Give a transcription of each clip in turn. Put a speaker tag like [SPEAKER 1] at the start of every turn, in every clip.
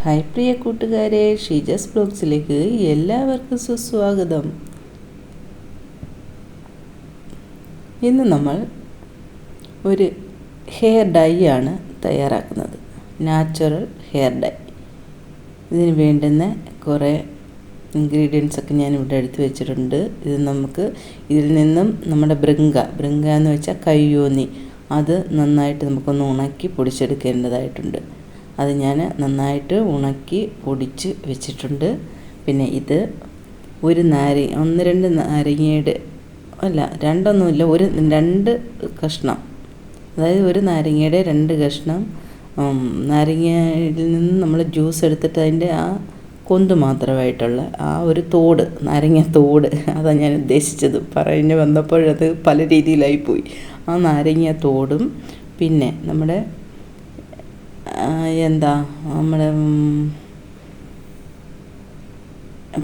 [SPEAKER 1] Hi പ്രിയ കൂട്ടുകാരെ, ഷീജസ് ബ്ലോഗ്സിലേക്ക് എല്ലാവർക്കും സുസ്വാഗതം. ഇന്ന് നമ്മൾ ഒരു ഹെയർ ഡൈ ആണ് തയ്യാറാക്കുന്നത്. Natural hair dye. ഇതിന് വേണ്ടുന്ന കുറേ ഇൻഗ്രീഡിയൻസൊക്കെ ഞാൻ ഇവിടെ എടുത്ത് വെച്ചിട്ടുണ്ട്. ഇതിൽ നിന്നും നമ്മുടെ ബൃങ്ക എന്ന് വെച്ചാൽ കയ്യോന്നി, അത് നന്നായിട്ട് നമുക്കൊന്ന് ഉണക്കി പൊടിച്ചെടുക്കേണ്ടതായിട്ടുണ്ട്. അത് ഞാൻ നന്നായിട്ട് ഉണക്കി പൊടിച്ച് വെച്ചിട്ടുണ്ട്. പിന്നെ ഇത് ഒന്ന് രണ്ട് നാരങ്ങയുടെ രണ്ടൊന്നുമില്ല, രണ്ട് കഷ്ണം, അതായത് ഒരു നാരങ്ങയുടെ 2 കഷ്ണം നാരങ്ങയിൽ നിന്ന് നമ്മൾ ജ്യൂസ് എടുത്തിട്ട് അതിൻ്റെ ആ കൊന്ത് മാത്രമായിട്ടുള്ള ആ ഒരു തോട്, നാരങ്ങ തോട്, അതാണ് ഞാൻ ഉദ്ദേശിച്ചത്. പറഞ്ഞു വന്നപ്പോഴത് പല രീതിയിലായിപ്പോയി. ആ നാരങ്ങ തോടും പിന്നെ നമ്മുടെ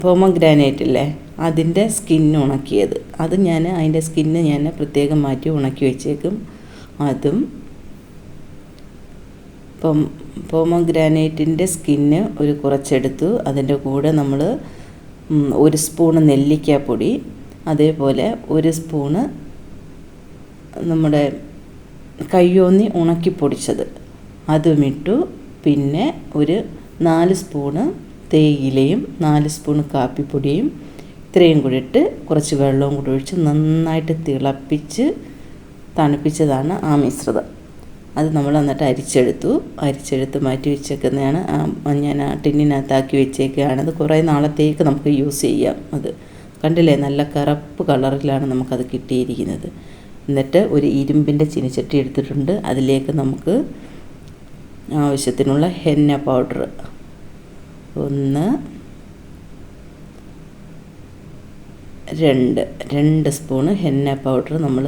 [SPEAKER 1] പോമഗ്രാനൈറ്റ് ഇല്ലേ, അതിൻ്റെ സ്കിന്ന് ഉണക്കിയത്, അതിൻ്റെ സ്കിന്ന് ഞാൻ പ്രത്യേകം മാറ്റി ഉണക്കി വെച്ചേക്കും. അതും പോമഗ്രാനൈറ്റിൻ്റെ സ്കിന്ന് കുറച്ചെടുത്തു. അതിൻ്റെ കൂടെ നമ്മൾ 1 സ്പൂണ് നെല്ലിക്കാപ്പൊടി, അതേപോലെ 1 സ്പൂണ് നമ്മുടെ കയ്യോന്നി ഉണക്കി പൊടിച്ചത് അതുമിട്ടു. പിന്നെ 4 സ്പൂണ് തേയിലയും 4 സ്പൂണ് കാപ്പിപ്പൊടിയും ഇത്രയും കൂടി ഇട്ട് കുറച്ച് വെള്ളവും കൂടി ഒഴിച്ച് നന്നായിട്ട് തിളപ്പിച്ച് തണുപ്പിച്ചതാണ് ആ മിശ്രിതം. അത് നമ്മൾ എന്നിട്ട് അരിച്ചെടുത്ത് മാറ്റി വെച്ചേക്കുന്നതാണ്. ഞാൻ ആ ടിന്നിനകത്താക്കി വെച്ചേക്കുകയാണ്. അത് കുറേ നാളത്തേക്ക് നമുക്ക് യൂസ് ചെയ്യാം. അത് കണ്ടില്ലേ, നല്ല കറുപ്പ് കളറിലാണ് നമുക്കത് കിട്ടിയിരിക്കുന്നത്. എന്നിട്ട് ഒരു ഇരുമ്പിൻ്റെ ചീനിച്ചട്ടി എടുത്തിട്ടുണ്ട്. അതിലേക്ക് നമുക്ക് ആവശ്യത്തിനുള്ള henna powder 2 spoon henna powder നമ്മൾ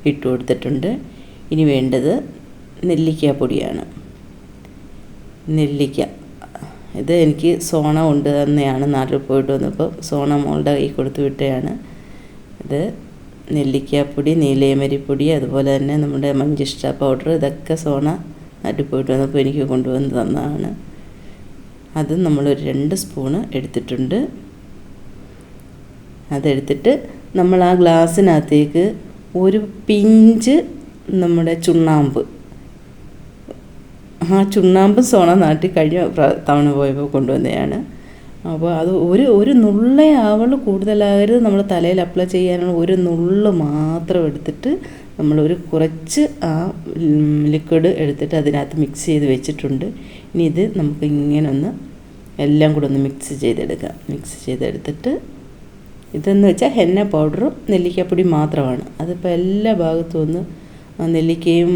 [SPEAKER 1] ഇട്ട് കൊടുത്തിട്ടുണ്ട്. ഇനി വേണ്ടത് നെല്ലിക്കാപ്പൊടിയാണ്. നെല്ലിക്ക ഇത് എനിക്ക് സോണ കൊണ്ട് തന്നെയാണ്. നാട്ടിൽ പോയിട്ട് വന്നപ്പോൾ സോണ മോളുടെ കൈ കൊടുത്തു വിട്ടതാണ്. ഇത് നെല്ലിക്കാപ്പൊടി, നീലയമരിപ്പൊടി, അതുപോലെ തന്നെ നമ്മുടെ മഞ്ചിഷ്ട പൗഡർ, ഇതൊക്കെ സോണ നാട്ടിൽ പോയിട്ട് വന്നപ്പോൾ എനിക്ക് കൊണ്ടുവന്ന് തന്നതാണ്. അത് നമ്മളൊരു 2 സ്പൂണ് എടുത്തിട്ടുണ്ട്. അതെടുത്തിട്ട് നമ്മൾ ആ ഗ്ലാസ്സിനകത്തേക്ക് ഒരു പിഞ്ച് നമ്മുടെ ചുണ്ണാമ്പ്, ആ ചുണ്ണാമ്പ് സോണ നാട്ടിൽ കഴിഞ്ഞ തവണ പോയപ്പോൾ കൊണ്ടുവന്നതാണ്. അപ്പോൾ അത് ഒരു നുള്ളേ ആവുള്ളൂ, കൂടുതലാകരുത്. നമ്മൾ തലയിൽ അപ്ലൈ ചെയ്യാനുള്ള ഒരു നുള്ള് മാത്രം എടുത്തിട്ട് നമ്മൾ കുറച്ച് ആ ലിക്വിഡ് എടുത്തിട്ട് അതിനകത്ത് മിക്സ് ചെയ്ത് വെച്ചിട്ടുണ്ട്. ഇനി ഇത് നമുക്ക് ഇങ്ങനെ എല്ലാം കൂടെ ഒന്ന് മിക്സ് ചെയ്തെടുത്തിട്ട്, ഇതെന്ന് വെച്ചാൽ ഹെന്ന പൗഡറും നെല്ലിക്കാപ്പൊടി മാത്രമാണ്. അതിപ്പോൾ എല്ലാ ഭാഗത്തും നെല്ലിക്കയും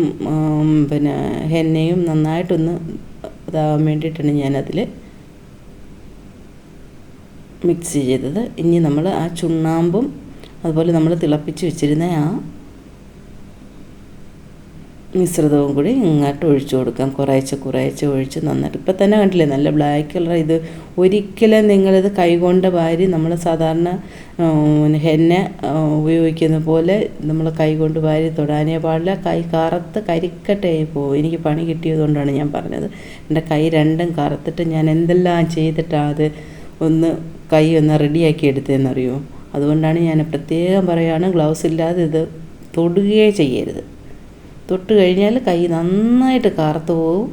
[SPEAKER 1] പിന്നെ ഹെന്നയും നന്നായിട്ടൊന്ന് ഇതാകാൻ വേണ്ടിയിട്ടാണ് ഞാനതിൽ മിക്സ് ചെയ്തത്. ഇനി നമ്മൾ ആ ചുണ്ണാമ്പും അതുപോലെ നമ്മൾ തിളപ്പിച്ച് വെച്ചിരുന്ന ആ മിശ്രിതവും കൂടി ഇങ്ങോട്ട് ഒഴിച്ചു കൊടുക്കാം. കുറേശ്ശെ ഒഴിച്ച് നന്നായിട്ട്. ഇപ്പം തന്നെ കണ്ടില്ലേ, നല്ല ബ്ലാക്ക് കളർ. ഇത് ഒരിക്കലും നിങ്ങളിത് കൈകൊണ്ട് വാരി, നമ്മൾ സാധാരണ ഹെന്ന ഉപയോഗിക്കുന്ന പോലെ നമ്മൾ കൈകൊണ്ട് വാരി തൊടാനേ പാടില്ല. കൈ കറുത്ത് കരിക്കട്ടയായി പോകും. എനിക്ക് പണി കിട്ടിയതുകൊണ്ടാണ് ഞാൻ പറഞ്ഞത്. എൻ്റെ കൈ രണ്ടും കറുത്തിട്ട് ഞാൻ എന്തെല്ലാം ചെയ്തിട്ടാണ് അത് കൈ റെഡിയാക്കി എടുത്തതെന്നറിയോ. അതുകൊണ്ടാണ് ഞാൻ പ്രത്യേകം പറയുകയാണ്, ഗ്ലൗസ് ഇല്ലാതെ ഇത് തൊടുകയേ ചെയ്യരുത്. തൊട്ട് കഴിഞ്ഞാൽ കൈ നന്നായിട്ട് കറുത്ത് പോകും.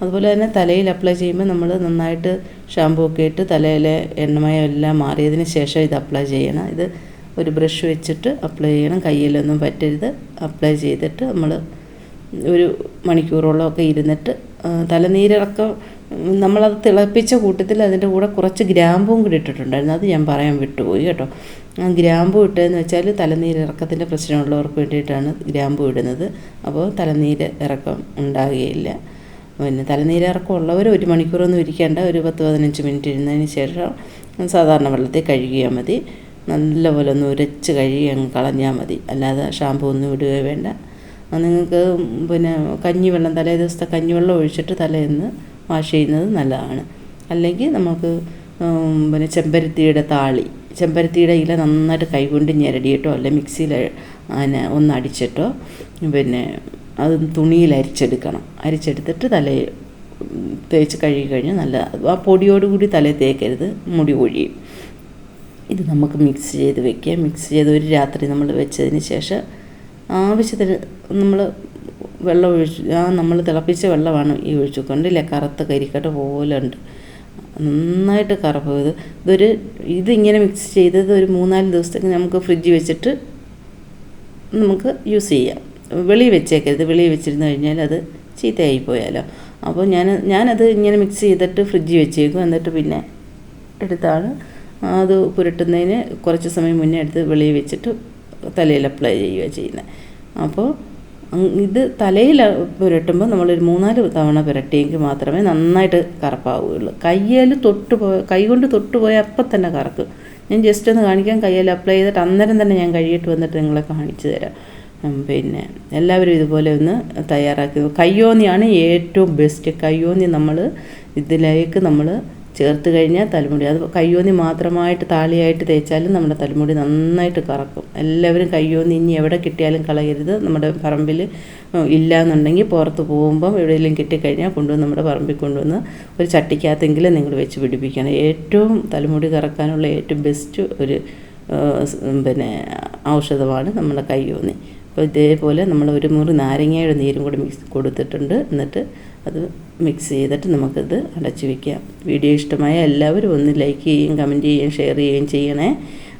[SPEAKER 1] അതുപോലെ തന്നെ തലയിൽ അപ്ലൈ ചെയ്യുമ്പോൾ നമ്മൾ നന്നായിട്ട് ഷാമ്പൂ ഒക്കെ ഇട്ട് തലയിലെ എണ്ണമയം എല്ലാം മാറിയതിന് ശേഷം ഇത് അപ്ലൈ ചെയ്യണം. ഇത് ഒരു ബ്രഷ് വെച്ചിട്ട് അപ്ലൈ ചെയ്യണം. കയ്യിലൊന്നും പറ്റരുത്. അപ്ലൈ ചെയ്തിട്ട് നമ്മൾ 1 മണിക്കൂറോളമൊക്കെ ഇരുന്നിട്ട് തലനീരിറക്കം, നമ്മളത് തിളപ്പിച്ച കൂട്ടത്തിൽ അതിൻ്റെ കൂടെ കുറച്ച് ഗ്രാമ്പും കൂടി ഇട്ടിട്ടുണ്ടായിരുന്നു. അത് ഞാൻ പറയാൻ വിട്ടുപോയി കേട്ടോ. ഗ്രാമ്പു ഇട്ടതെന്ന് വെച്ചാൽ തലനീരിറക്കത്തിൻ്റെ പ്രശ്നമുള്ളവർക്ക് വേണ്ടിയിട്ടാണ് ഗ്രാമ്പു ഇടുന്നത്. അപ്പോൾ തലനീര് ഇറക്കം ഉണ്ടാകുകയില്ല. പിന്നെ തലനീരിറക്കം ഉള്ളവർ 1 മണിക്കൂറൊന്നും ഇരിക്കേണ്ട, ഒരു 10-15 മിനിറ്റ് ഇരുന്നതിന് ശേഷം സാധാരണ വെള്ളത്തിൽ കഴുകിയാൽ മതി. നല്ലപോലെ ഉരച്ച് കഴുകി കളഞ്ഞാൽ മതി. അല്ലാതെ ഷാമ്പൂ ഒന്നും ഇടുകയോ വേണ്ട. നിങ്ങൾക്ക് പിന്നെ കഞ്ഞിവെള്ളം, തലേ ദിവസത്തെ കഞ്ഞിവെള്ളം ഒഴിച്ചിട്ട് തലേന്ന് വാഷ് ചെയ്യുന്നത് നല്ലതാണ്. അല്ലെങ്കിൽ നമുക്ക് പിന്നെ ചെമ്പരത്തിയുടെ ഇല നന്നായിട്ട് കൈകൊണ്ട് ഞെരടിയിട്ടോ അല്ലെ മിക്സിയിൽ ഒന്ന് അടിച്ചിട്ടോ പിന്നെ അത് തുണിയിൽ അരിച്ചെടുക്കണം. അരിച്ചെടുത്തിട്ട് തലയിൽ തേച്ച് കഴുകി കഴിഞ്ഞാൽ നല്ലതാണ്. ആ പൊടിയോടുകൂടി തലയിൽ തേക്കരുത്, മുടി കൊഴിയും. ഇത് നമുക്ക് മിക്സ് ചെയ്ത് വെക്കുക. മിക്സ് ചെയ്ത് ഒരു രാത്രി നമ്മൾ വെച്ചതിന് ശേഷം ആവശ്യത്തിന് നമ്മൾ വെള്ളം ഒഴിച്ച്, നമ്മൾ തിളപ്പിച്ച വെള്ളമാണ് ഈ ഒഴിച്ചു. കണ്ടില്ലേ, കറുത്ത കരിക്കട്ട പോലെ ഉണ്ട്, നന്നായിട്ട് കറുപ്പ്. ഇതിങ്ങനെ മിക്സ് ചെയ്തത് ഒരു 3-4 ദിവസത്തേക്ക് നമുക്ക് ഫ്രിഡ്ജിൽ വെച്ചിട്ട് നമുക്ക് യൂസ് ചെയ്യാം. വെളിയിൽ വെച്ചേക്കരുത്, വെളിയിൽ വെച്ചിരുന്ന് കഴിഞ്ഞാൽ അത് ചീത്തയായി പോയാലോ. അപ്പോൾ ഞാനത് ഇങ്ങനെ മിക്സ് ചെയ്തിട്ട് ഫ്രിഡ്ജിൽ വെച്ചേക്കും. എന്നിട്ട് പിന്നെ എടുത്താണ് അത് പുരട്ടുന്നതിന് കുറച്ച് സമയം മുന്നേ എടുത്ത് വെളിയിൽ വെച്ചിട്ട് തലയിൽ അപ്ലൈ ചെയ്യുക ചെയ്യുന്നത്. അപ്പോൾ ഇത് തലയിൽ പുരട്ടുമ്പോൾ നമ്മളൊരു 3-4 തവണ പുരട്ടിയെങ്കിൽ മാത്രമേ നന്നായിട്ട് കറുപ്പാവുകയുള്ളൂ. കൈ കൊണ്ട് തൊട്ടുപോയാൽ അപ്പം തന്നെ കറക്കും. ഞാൻ ജസ്റ്റ് ഒന്ന് കാണിക്കാൻ, കയ്യിൽ അപ്ലൈ ചെയ്തിട്ട് അന്നേരം തന്നെ ഞാൻ കഴുകിയിട്ട് വന്നിട്ട് നിങ്ങളെ കാണിച്ചു തരാം. പിന്നെ എല്ലാവരും ഇതുപോലെ ഒന്ന് തയ്യാറാക്കി. കയ്യോന്നിയാണ് ഏറ്റവും ബെസ്റ്റ്. കയ്യോന്നി ഇതിലേക്ക് നമ്മൾ ചേർത്ത് കഴിഞ്ഞാൽ തലമുടി, അത് കയ്യോന്നി മാത്രമായിട്ട് താളിയായിട്ട് തേച്ചാലും നമ്മുടെ തലമുടി നന്നായിട്ട് കറക്കും. എല്ലാവരും കയ്യോന്നി ഇനി എവിടെ കിട്ടിയാലും കളയരുത്. നമ്മുടെ പറമ്പിൽ ഇല്ലയെന്നുണ്ടെങ്കിൽ പുറത്ത് പോകുമ്പം എവിടെയെങ്കിലും കിട്ടിക്കഴിഞ്ഞാൽ കൊണ്ടുവന്ന് നമ്മുടെ പറമ്പിൽ കൊണ്ടുവന്ന് ഒരു ചട്ടിക്കകത്തെങ്കിലും നിങ്ങൾ വെച്ച് പിടിപ്പിക്കണം. ഏറ്റവും തലമുടി കറക്കാനുള്ള ഏറ്റവും ബെസ്റ്റ് ഒരു ഔഷധമാണ് നമ്മുടെ കയ്യോന്നി. അപ്പോൾ ഇതേപോലെ നമ്മൾ ഒരു മുറി നാരങ്ങയുടെ നീരും കൂടി കൊടുത്തിട്ടുണ്ട്. എന്നിട്ട് അത് മിക്സ് ചെയ്തിട്ട് നമുക്കിത് അടച്ച് വയ്ക്കാം. വീഡിയോ ഇഷ്ടമായ എല്ലാവരും ഒന്ന് ലൈക്ക് ചെയ്യുകയും കമൻറ്റ് ചെയ്യുകയും ഷെയർ ചെയ്യുകയും ചെയ്യണേ.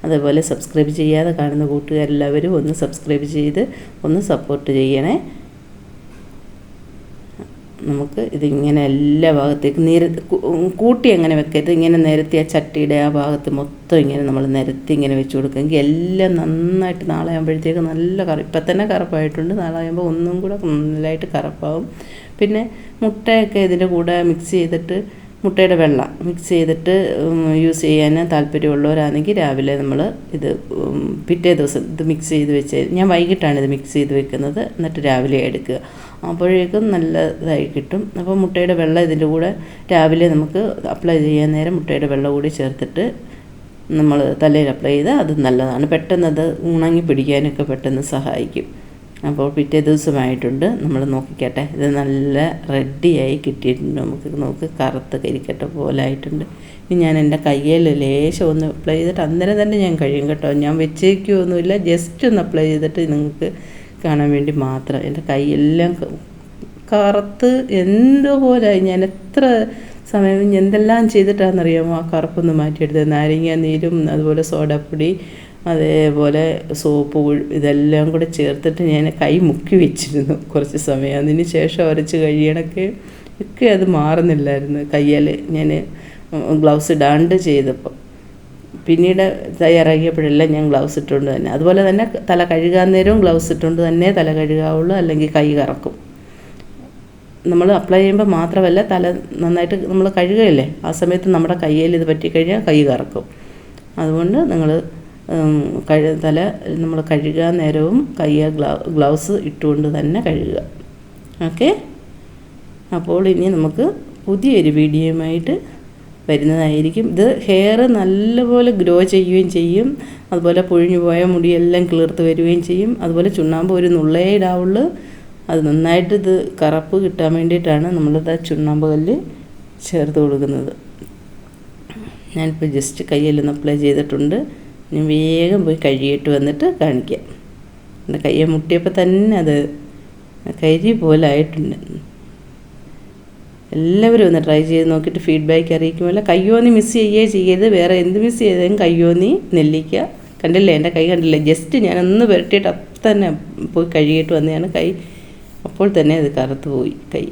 [SPEAKER 1] അതേപോലെ സബ്സ്ക്രൈബ് ചെയ്യാതെ കാണുന്ന കൂട്ടുകാരെല്ലാവരും ഒന്ന് സബ്സ്ക്രൈബ് ചെയ്ത് ഒന്ന് സപ്പോർട്ട് ചെയ്യണേ. നമുക്ക് ഇതിങ്ങനെ എല്ലാ ഭാഗത്തേക്കും കൂട്ടി അങ്ങനെ വെക്കരുത്. ഇങ്ങനെ നിരത്തി ആ ചട്ടിയുടെ ആ ഭാഗത്ത് മൊത്തം ഇങ്ങനെ നമ്മൾ നിരത്തി ഇങ്ങനെ വെച്ച് കൊടുക്കുമെങ്കിൽ എല്ലാം നന്നായിട്ട് നാളെ ആകുമ്പോഴത്തേക്ക് നല്ല ഇപ്പം തന്നെ കറുപ്പായിട്ടുണ്ട്. നാളെ ആകുമ്പോൾ ഒന്നും കൂടെ നല്ലതായിട്ട് കറുപ്പാവും. പിന്നെ മുട്ടയൊക്കെ ഇതിൻ്റെ കൂടെ മിക്സ് ചെയ്തിട്ട്, മുട്ടയുടെ വെള്ള മിക്സ് ചെയ്തിട്ട് യൂസ് ചെയ്യാൻ താല്പര്യമുള്ളവരാണെങ്കിൽ രാവിലെ നമ്മൾ ഇത് പിറ്റേ ദിവസം ഇത് മിക്സ് ചെയ്ത് വെച്ച്, ഞാൻ വൈകിട്ടാണ് ഇത് മിക്സ് ചെയ്ത് വെക്കുന്നത്. എന്നിട്ട് രാവിലെ എടുക്കുക, അപ്പോഴേക്കും നല്ലതായി കിട്ടും. അപ്പോൾ മുട്ടയുടെ വെള്ളം ഇതിൻ്റെ കൂടെ രാവിലെ നമുക്ക് അപ്ലൈ ചെയ്യാൻ നേരം മുട്ടയുടെ വെള്ളം കൂടി ചേർത്തിട്ട് നമ്മൾ തലയിൽ അപ്ലൈ ചെയ്താൽ അത് നല്ലതാണ്. പെട്ടെന്നത് ഉണങ്ങി പിടിക്കാനൊക്കെ പെട്ടെന്ന് സഹായിക്കും. അപ്പോൾ പിറ്റേ ദിവസമായിട്ടുണ്ട്, നമ്മൾ നോക്കിക്കട്ടെ. ഇത് നല്ല റെഡിയായി കിട്ടിയിട്ടുണ്ട്. നമുക്ക് കറുത്ത കരിക്കട്ട പോലെ ആയിട്ടുണ്ട്. ഇനി ഞാൻ എൻ്റെ കയ്യിൽ ലേശം ഒന്ന് അപ്ലൈ ചെയ്തിട്ട് അന്നേരം തന്നെ ഞാൻ കഴിയും കേട്ടോ. ഞാൻ വെച്ചേക്കൊന്നുമില്ല, ജസ്റ്റ് ഒന്ന് അപ്ലൈ ചെയ്തിട്ട് നിങ്ങൾക്ക് കാണാൻ വേണ്ടി മാത്രം. എൻ്റെ കൈയെല്ലാം കറുത്ത് എന്തോ പോലായി. ഞാൻ എത്ര സമയം എന്തെല്ലാം ചെയ്തിട്ടാണെന്നറിയാമോ ആ കറുപ്പൊന്ന് മാറ്റിയെടുത്തത്. നാരങ്ങ നീരും അതുപോലെ സോഡാപ്പൊടി അതേപോലെ സോപ്പ് ഇതെല്ലാം കൂടെ ചേർത്തിട്ട് ഞാൻ കൈ മുക്കി വെച്ചിരുന്നു കുറച്ച് സമയം. അതിന് ശേഷം ഉരച്ച് കഴിയണൊക്കെ അത് മാറുന്നില്ലായിരുന്നു. കയ്യിൽ ഞാൻ ഗ്ലൗസ് ഇടാണ്ട് ചെയ്തപ്പോൾ, പിന്നീട് തയ്യാറാക്കിയപ്പോഴെല്ലാം ഞാൻ ഗ്ലൗസ് ഇട്ടുകൊണ്ട് തന്നെ, അതുപോലെ തന്നെ തല കഴുകാൻ നേരവും ഗ്ലൗസ് ഇട്ടുകൊണ്ട് തന്നെ തല കഴുകാവുള്ളൂ, അല്ലെങ്കിൽ കൈ കറക്കും. നമ്മൾ അപ്ലൈ ചെയ്യുമ്പോൾ മാത്രമല്ല, തല നന്നായിട്ട് നമ്മൾ കഴുകുകയല്ലേ, ആ സമയത്ത് നമ്മുടെ കയ്യിൽ ഇത് പറ്റിക്കഴിഞ്ഞാൽ കൈ കറക്കും. അതുകൊണ്ട് നിങ്ങൾ തല നമ്മൾ കഴുകാൻ നേരവും ഗ്ലൗസ് ഇട്ടുകൊണ്ട് തന്നെ കഴുകുക. ഓക്കെ, അപ്പോൾ ഇനി നമുക്ക് പുതിയൊരു വീഡിയോയുമായിട്ട് വരുന്നതായിരിക്കും. ഇത് ഹെയർ നല്ലപോലെ ഗ്രോ ചെയ്യുകയും ചെയ്യും, അതുപോലെ പൊഴിഞ്ഞു പോയ മുടിയെല്ലാം കിളിർത്ത് വരികയും ചെയ്യും. അതുപോലെ ചുണ്ണാമ്പ് ഒരു നുള്ളേ ഇടാവുള്ളൂ. അത് നന്നായിട്ട് ഇത് കറുപ്പ് കിട്ടാൻ വേണ്ടിയിട്ടാണ് നമ്മളിത് ചുണ്ണാമ്പ് കല്ല് ചേർത്ത് കൊടുക്കുന്നത്. ഞാനിപ്പോൾ ജസ്റ്റ് കയ്യിലൊന്ന് അപ്ലൈ ചെയ്തിട്ടുണ്ട്. ഞാൻ വേഗം പോയി കഴുകിയിട്ട് വന്നിട്ട് കാണിക്കാം. എൻ്റെ കയ്യെ മുട്ടിയപ്പോൾ തന്നെ അത് കരി പോലെ ആയിട്ടുണ്ട്. എല്ലാവരും ഒന്ന് ട്രൈ ചെയ്ത് നോക്കിയിട്ട് ഫീഡ്ബാക്ക് അറിയിക്കുമല്ലോ. കയ്യോന്നി മിസ് ചെയ്യരുത്. വേറെ എന്ത് മിസ് ചെയ്താലും കയ്യോന്നി, നെല്ലിക്ക. കണ്ടില്ലേ, എൻ്റെ കൈ കണ്ടില്ലേ, ജസ്റ്റ് ഞാനൊന്ന് പുരട്ടിയിട്ട് അപ്പം തന്നെ പോയി കഴുകിയിട്ട് വന്നതാണ്. കൈ അപ്പോൾ തന്നെ അത് കറുത്ത് പോയി. കൈ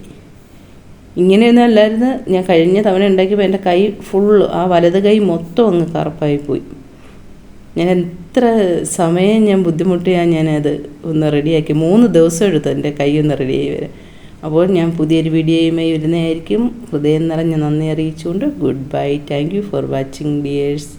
[SPEAKER 1] ഇങ്ങനെയൊന്നും അല്ലായിരുന്നു. ഞാൻ കഴിഞ്ഞ തവണ ഉണ്ടാക്കിയപ്പോൾ എൻ്റെ കൈ ഫുള്ള്, ആ വലത് കൈ മൊത്തം അങ്ങ് കറുപ്പായി പോയി. ഞാൻ എത്ര സമയം ഞാൻ ബുദ്ധിമുട്ടിയാണ് ഞാനത് ഒന്ന് റെഡിയാക്കി. 3 ദിവസം എടുത്തു എൻ്റെ കൈ ഒന്ന് റെഡിയായി വരാൻ. അപ്പോൾ ഞാൻ പുതിയൊരു വീഡിയോയുമായി വരുന്നതായിരിക്കും. ഹൃദയം നിറഞ്ഞ നന്ദി അറിയിച്ചുകൊണ്ട് good bye. Thank you for watching dears.